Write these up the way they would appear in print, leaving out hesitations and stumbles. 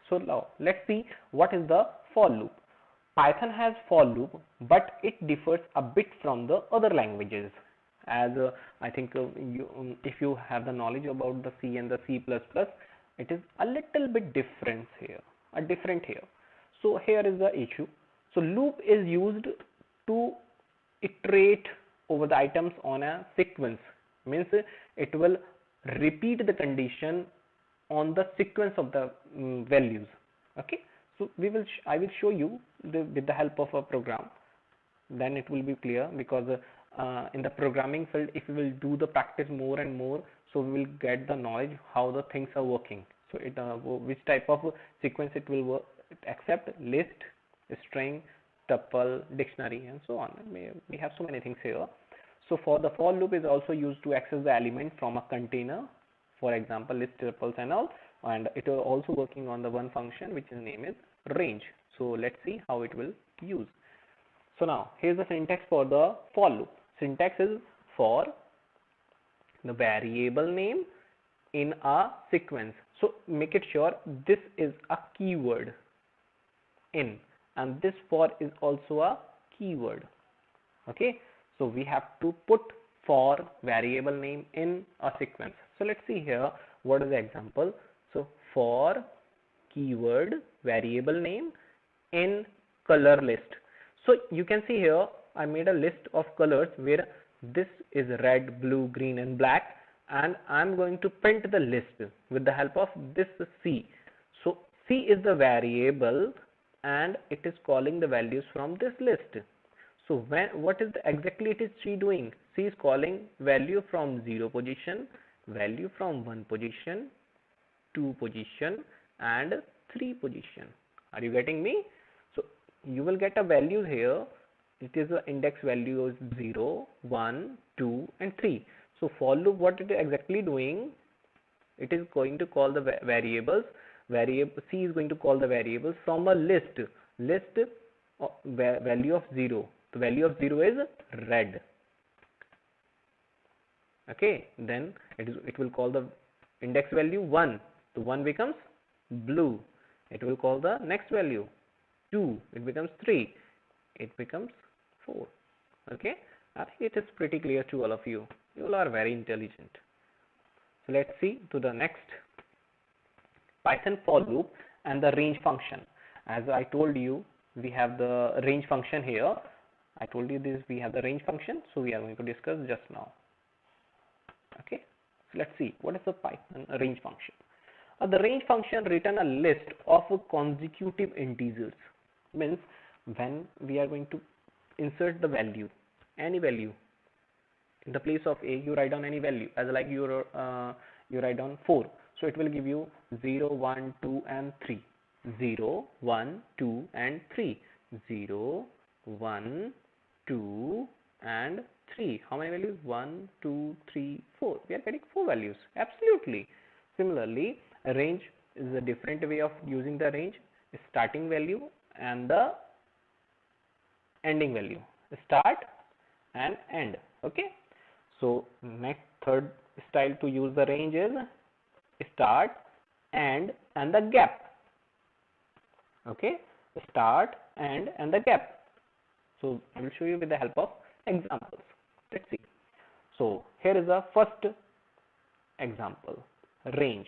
So now let's see what is the for loop. Python has for loop, but it differs a bit from the other languages. As I think if you have the knowledge about the C and the C++, it is a little bit different here. So here is the issue. So loop is used to iterate over the items on a sequence. Means it will repeat the condition on the sequence of the values. Okay. So I will show you with the help of a program. Then it will be clear, because in the programming field, if we will do the practice more and more, so we will get the knowledge how the things are working. So it which type of sequence it will work, accept list, string, tuple, dictionary, and so on. We have so many things here. So for the for loop is also used to access the element from a container, for example list, tuples and all, and it is also working on the one function which is name is range. So let's see how it will use. So now here's the syntax for the for loop. Syntax is for the variable name in a sequence. So make it sure this is a keyword in, and this for is also a keyword. Okay, so we have to put for variable name in a sequence. So let's see here what is the example. So for keyword variable name in color list. So you can see here I made a list of colors where this is red, blue, green and black, and I'm going to print the list with the help of this C. So C is the variable and it is calling the values from this list. So what is exactly it is C doing? C is calling value from 0 position, value from 1 position, 2 position and 3 position. Are you getting me? So you will get a value here. It is the index value is 0, 1, 2 and 3. So for loop, what it is exactly doing, it is going to call the variables. C is going to call the variables from a list value of 0. The value of 0 is red. Okay, then it will call the index value 1. So 1 becomes blue. It will call the next value 2. It becomes 3. It becomes 4. Okay, I think it is pretty clear to all of you. You all are very intelligent. So let's see to the next Python for loop and the range function. As I told you, we have the range function here. I told you this, we have the range function, so we are going to discuss just now. Okay, so let's see what is the Python range function. The range function return a list of consecutive integers. Means when we are going to insert the value, any value in the place of a, you write down any value, as like you write down 4. So it will give you 0, 1, 2 and 3. 0, 1, 2 and 3. 0, 1, 2 and 3. How many values? 1, 2, 3, 4. We are getting 4 values. Absolutely. Similarly, a range is a different way of using the range. Starting value and the ending value. Start and end. Okay. So next third style to use the range is start, end and the gap. Okay. Start, end and the gap. So I will show you with the help of examples. Let's see. So here is the first example, range.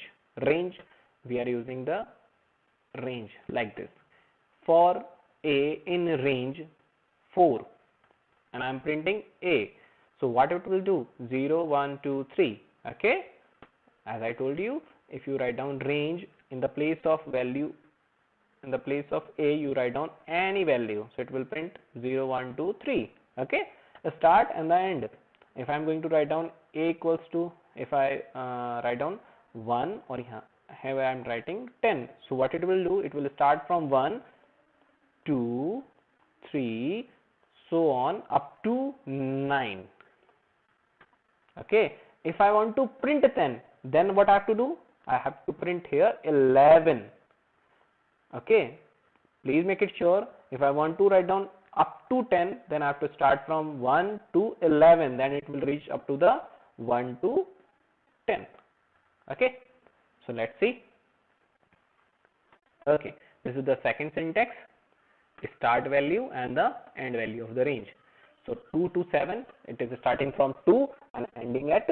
We are using the range like this. For a in range 4 and I am printing a. So what it will do? 0, 1, 2, 3. Okay. As I told you, if you write down range in the place of value, in the place of a, you write down any value. So it will print 0, 1, 2, 3. Okay. The start and the end. If I am going to write down a equals to, if I write down 1 or here I am writing 10. So what it will do? It will start from 1, 2, 3, so on up to 9. Okay. If I want to print 10, then what I have to do? I have to print here 11. Okay. Please make it sure. If I want to write down up to 10, then I have to start from 1 to 11. Then it will reach up to the 1 to 10. Okay. So let's see. Okay, this is the second syntax, start value and the end value of the range. So 2 to 7, it is starting from 2 and ending at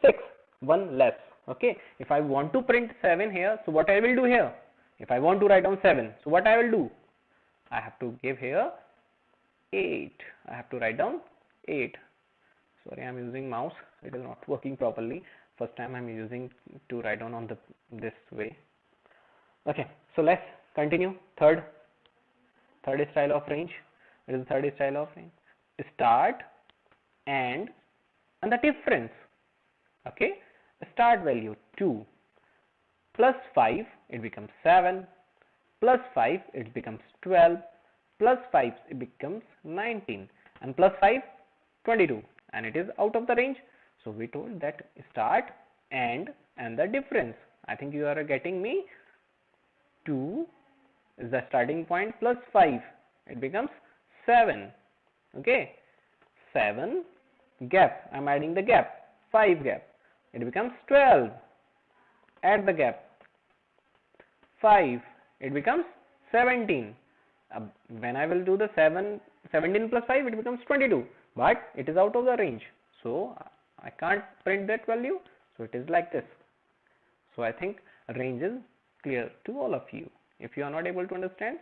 6, one less. Okay, if I want to print 7 here, so what I will do here? If I want to write down 7, so what I will do? I have to give here 8. I have to write down 8. Sorry, I'm using mouse. It is not working properly. First time I'm using to write down on this way. Okay, so let's continue. Third style of range. It is the third style of range. Start and the difference. Okay, start value 2 plus 5, it becomes 7, plus 5, it becomes 12, plus 5, it becomes 19, and plus 5, 22, and it is out of the range. So we told that start and the difference. I think you are getting me. 2 is the starting point plus 5, it becomes 7. Okay, 7 gap, I'm adding the gap, 5 gap, it becomes 12. Add the gap, 5, it becomes 17. When I will do the 17 plus 5, it becomes 22, but it is out of the range, so I can't print that value. So it is like this. So I think range is clear to all of you. If you are not able to understand,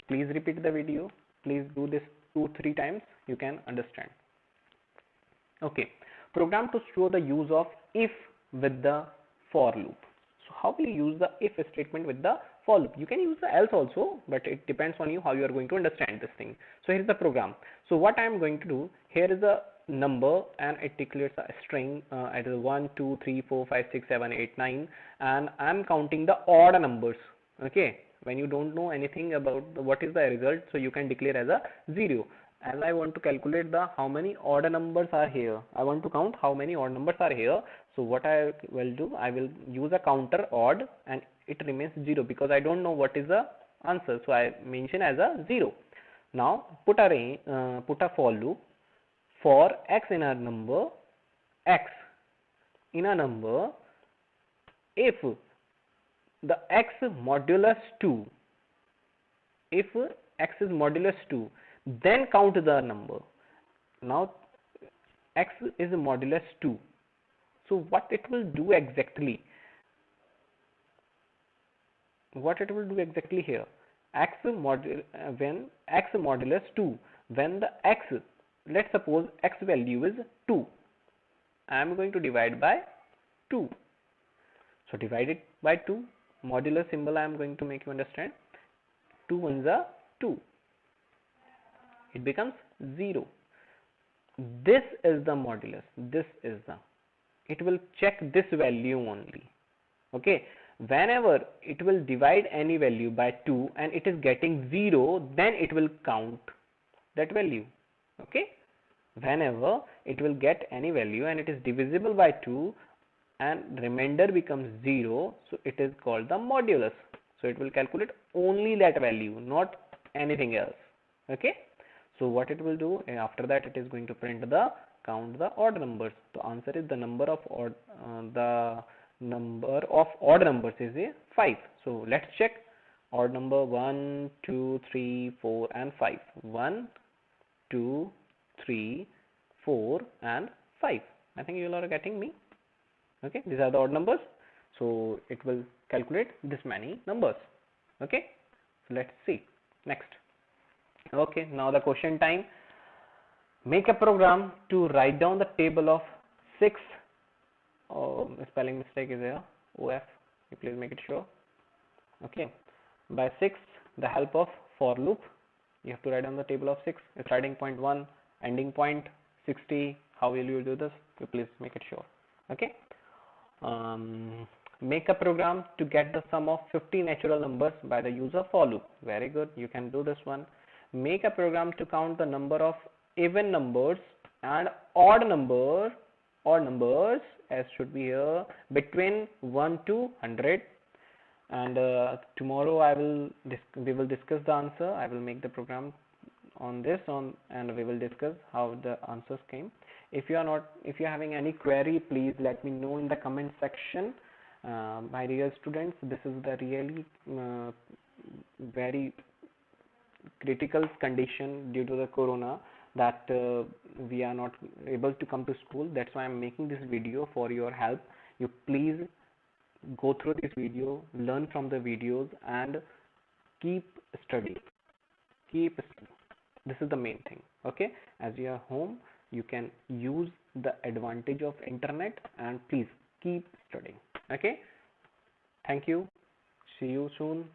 please repeat the video. Please do this 2-3 times. You can understand. Okay, program to show the use of if with the for loop. So how will you use the if statement with the for loop? You can use the else also, but it depends on you how you are going to understand this thing. So here is the program. So what I am going to do, here is a number and it declares a string. It is 1 2 3 4 5 6 7 8 9, and I am counting the odd numbers. Okay, when you don't know anything about what is the result, so you can declare as a 0. As I want to calculate the how many odd numbers are here, I want to count how many odd numbers are here. So what I will do, I will use a counter odd and it remains 0 because I don't know what is the answer, so I mention as a 0. Now put a for loop for x in a number, x in a number, if the x modulus 2, if x is modulus 2, then count the number. Now x is modulus 2, so what it will do exactly? What it will do exactly here? When x modulus 2, when the x, let's suppose x value is 2, I am going to divide by 2. So divide it by 2. Modular symbol I am going to make you understand. 2 ones are 2. It becomes 0. This is the modulus. This is the. It will check this value only. Okay. Whenever it will divide any value by 2 and it is getting 0, then it will count that value. Okay. Whenever it will get any value and it is divisible by 2 and remainder becomes 0, so it is called the modulus. So it will calculate only that value, not anything else. Okay. So what it will do, after that it is going to print the count the odd numbers. The answer is the number of odd numbers is a 5. So let's check odd number 1 2 3 4 and 5. 1 2 3 4 and 5. I think you all are getting me. Okay, these are the odd numbers, so it will calculate this many numbers. Okay, so let's see next. Okay, now the question time. Make a program to write down the table of 6. Spelling mistake is here. OF. You please make it sure. Okay, by 6, the help of for loop. You have to write down the table of 6. Starting point 1, ending point 60. How will you do this? You please make it sure. Okay. Make a program to get the sum of 50 natural numbers by the use of for loop. Very good. You can do this one. Make a program to count the number of even numbers and odd numbers as should be here between 1 to 100. And tomorrow we will discuss the answer. I will make the program on this and we will discuss how the answers came. If you are having any query, please let me know in the comment section. My dear students, this is the really very critical condition due to the corona, that we are not able to come to school. That's why I'm making this video for your help. You please go through this video, learn from the videos, and keep studying. Keep studying. This is the main thing. Okay, as you are home, you can use the advantage of internet, and please keep studying. Okay, thank you. See you soon.